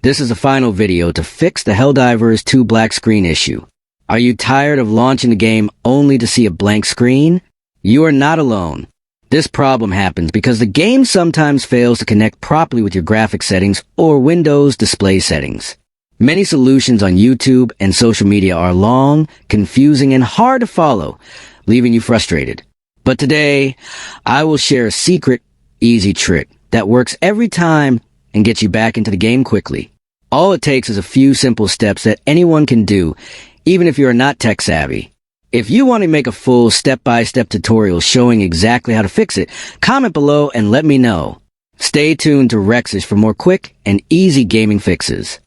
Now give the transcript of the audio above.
This is the final video to fix the Helldivers 2 black screen issue. Are you tired of launching the game only to see a blank screen? You are not alone. This problem happens because the game sometimes fails to connect properly with your graphics settings or Windows display settings. Many solutions on YouTube and social media are long, confusing, and hard to follow, leaving you frustrated. But today, I will share a secret, easy trick that works every time and gets you back into the game quickly. All it takes is a few simple steps that anyone can do, even if you are not tech savvy. If you want to make a full step-by-step tutorial showing exactly how to fix it, comment below and let me know. Stay tuned to Rex's for more quick and easy gaming fixes.